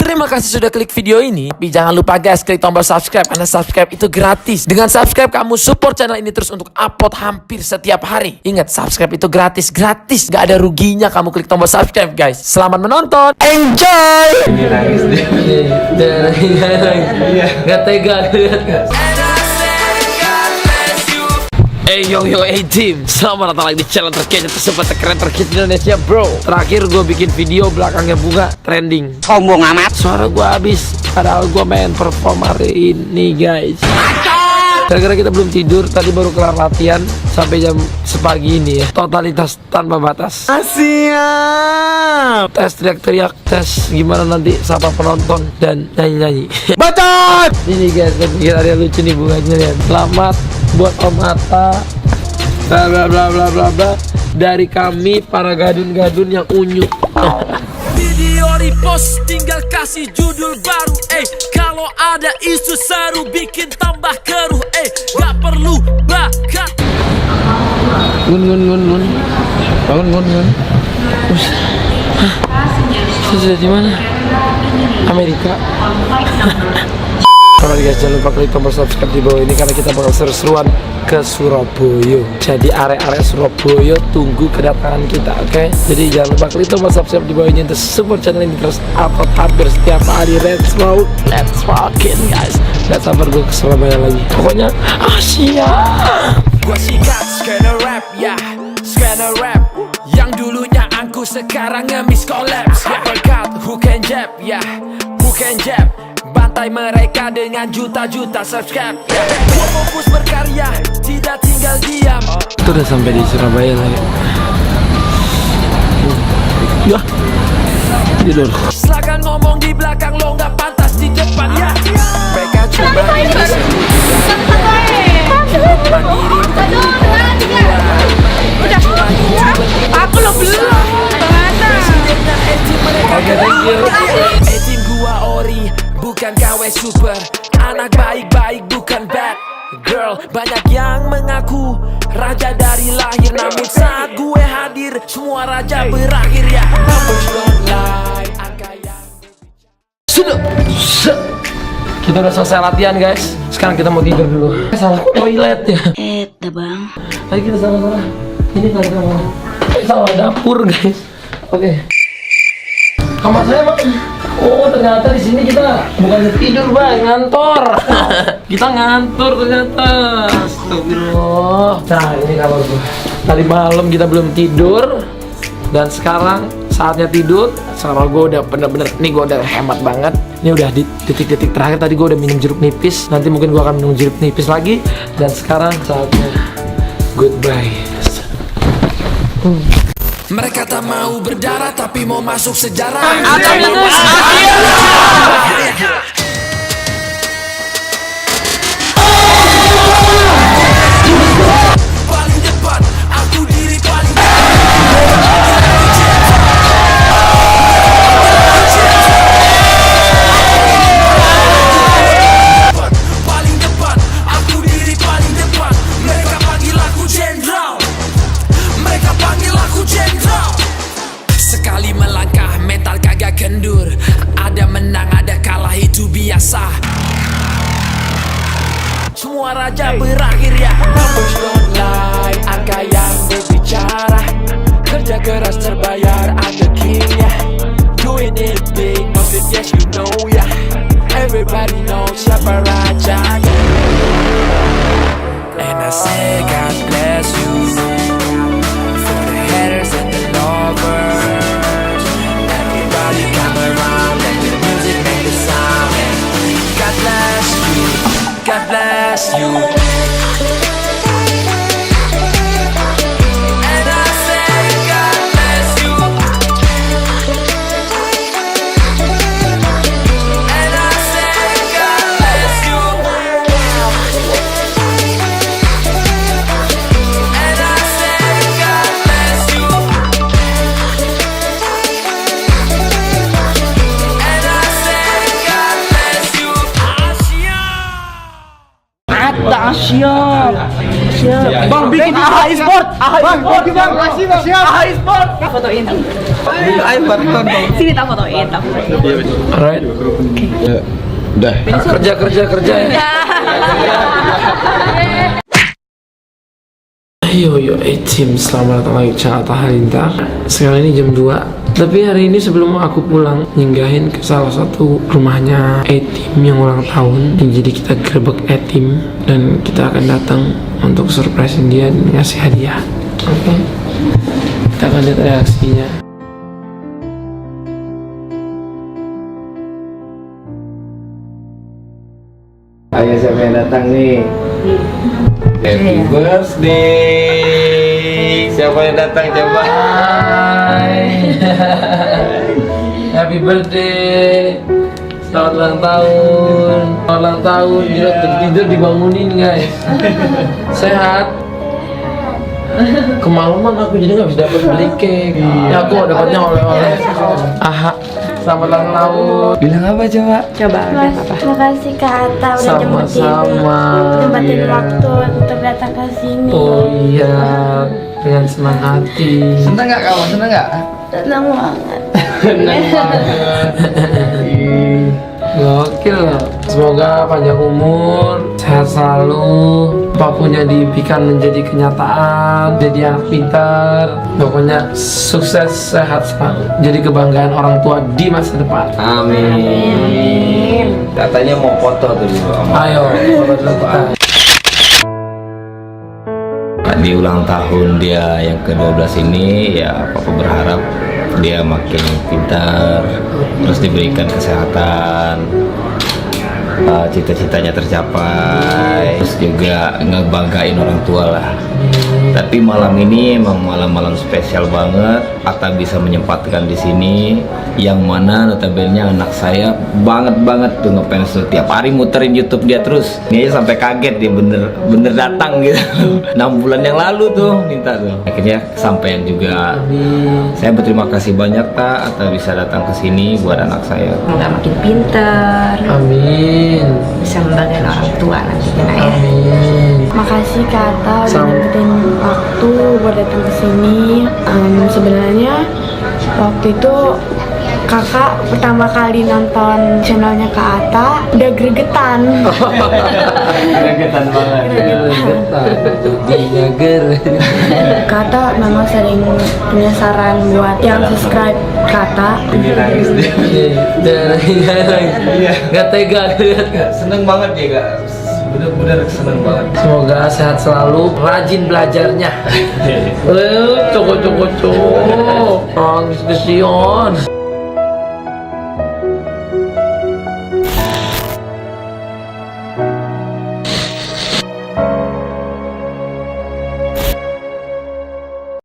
Terima kasih sudah klik video ini. Tapi jangan lupa guys, klik tombol subscribe karena subscribe itu gratis. Dengan subscribe kamu support channel ini terus untuk upload hampir setiap hari. Ingat, subscribe itu gratis, gak ada ruginya kamu klik tombol subscribe guys. Selamat menonton, enjoy. Gak tega lihat guys. Yo team, selamat datang lagi di channel terkece tersebut terkeren terkece di Indonesia bro. Terakhir gue bikin video belakangnya bunga trending. Sombong amat. Suara gue habis, padahal gue main perform hari ini guys. Gara-gara kita belum tidur, tadi baru kelar latihan sampai jam sepagi ini ya. Totalitas tanpa batas. Siap. Tes teriak-teriak, tes gimana nanti sapa penonton dan nyanyi-nyanyi. Bacot. Ini guys, kita ada lucu nih bunganya lihat. Selamat buat Om Atta, bla bla bla bla bla bla, dari kami para gadun-gadun yang unyu. Video repost tinggal kasih judul baru, kalau ada isu seru bikin tambah keruh, gak perlu bakat. Bangun. Sudah di mana? Amerika. Kalau guys, jangan lupa klik tombol subscribe di bawah ini karena kita bakal seru-seruan ke Surabaya. Jadi area-area Surabaya tunggu kedatangan kita, oke? Jadi jangan lupa klik tombol subscribe di bawah ini untuk support channel ini terus upload hampir setiap hari. Let's walking guys. Gak sabar gue ke Surabaya lagi. Pokoknya Asia. Gua sikat skena rap ya, skena rap yang dulunya angku sekarang ngemis collapse ya. Berkat who can jab ya, who can jab. Bantai mereka dengan juta-juta subscribe ya. Gua fokus berkarya, tidak tinggal diam. Itu udah sampai di Surabaya lagi. Ya, tidur. Silakan ngomong di belakang, lo nggak pantas di depan ya. Mereka coba aku lo belum. Oke, thank you. Tim gua ori, bukan gawe super. Anak baik-baik bukan bad girl. Banyak yang mengaku raja dari lahir, namun saat gue hadir semua raja berakhir ya. Numbers don't lie, angka yang Sudah. Kita udah selesai latihan guys. Sekarang kita mau tidur dulu. Salah toilet ya. Bang. Tadi kita salah. Ini kali sama. Salah dapur guys. Oke. Kamar saya mana? Oh, ternyata di sini kita bukan tidur, Bang, ngantor. Kita ngantor ternyata. Astagfirullah. Nah, ini kamar gua. Tadi malam kita belum tidur dan sekarang saatnya tidur. Sama gue udah bener-bener, nih gue udah hemat banget. Ini udah di detik-detik terakhir, tadi gue udah minum jeruk nipis. Nanti mungkin gue akan minum jeruk nipis lagi. Dan sekarang saatnya goodbye. mereka tak mau berdarah tapi mau masuk sejarah. Paling depan, aku diri paling paling depan, aku diri paling depan. Mereka panggil aku jenderal, mereka panggil aku jenderal. Sekali melangkah mental kagak kendur, ada menang ada kalah itu biasa. Semua raja berakhir ya. Numbers don't lie, angka yang berbicara. Kerja keras terbayar, I'm the king ya. Doing it big, nothing yes you know ya. Everybody knows siapa rajanya. And I say God bless you for the haters and the lovers. Everybody come around, let the music make the sound. God bless you, God bless you. And I say God bless you. And I say God bless you. And I say God bless you. And I say God bless you. Asia. Ada siap. Bang bikin AHA Sport. AHA Sport. Bang, makasih Bang. AHA Sport. Fotoin. Ayo bantuan dong. Sini tak fotoin. Alright. Udah. Kerja ya. Yo A-Team, selamat datang lagi di channel Atta Halilintar. Sekarang ini jam 2. Tapi hari ini sebelum aku pulang, nyinggahin ke salah satu rumahnya A-Team yang ulang tahun. Jadi kita gerbek A-Team dan kita akan datang untuk surprisein dia dan ngasih hadiah. Oke. Kita akan lihat reaksinya. Ayo siapa yang datang nih? Happy birthday. Siapa yang datang coba? Happy birthday. Selamat ulang tahun. Selamat ulang tahun. Gila, tidur dibangunin guys. Sehat. Kemalaman aku jadi nggak bisa dapat beli cake. Ya aku dapatnya oleh-oleh. Aha. Selamat ulang tahun. Bilang apa coba? Coba udah apa? Terima kasih Kak Atta udah Sama-sama. nyempetin Iya. waktu untuk datang ke sini. Oh iya, dengan senang hati. Seneng nggak kamu? Seneng nggak? Senang banget. Senang banget. Gokil loh. Semoga panjang umur, sehat selalu, apapun yang diimpikan menjadi kenyataan, jadi anak pintar, pokoknya sukses, sehat selalu, jadi kebanggaan orang tua di masa depan. Amin. Katanya mau foto tuh dulu. Ayo, foto dulu kita. Di ulang tahun dia yang ke-12 ini ya Papa berharap dia makin pintar, terus diberikan kesehatan, cita-citanya tercapai, terus juga ngebanggain orang tua lah. Tapi malam ini emang malam-malam spesial banget. Atta bisa menyempatkan di sini, yang mana notabene anak saya banget tuh ngefans tuh, tiap hari muterin YouTube dia terus. Ini aja sampai kaget dia bener datang gitu. 6 bulan yang lalu tuh minta tuh. Akhirnya kesampaian juga. Saya berterima kasih banyak Kak Atta bisa datang ke sini buat anak saya. Semoga makin pintar, Amin. bisa membanggakan orang tua nantinya nak ya. Amin. Makasih Kak Atta udah Sama. nyempetin waktu buat datang ke sini. Sebenarnya waktu itu kakak pertama kali nonton channelnya Kak Atta udah gregetan. Gregetan banget. Dia ger. Kak Atta memang sering punya saran buat yang subscribe Kak Atta. Ini nangis dia. Gak tega lihat gak. Seneng banget dia Kak. Bener-bener seneng banget. Semoga sehat selalu, rajin belajarnya. Coko. Nangis kesion.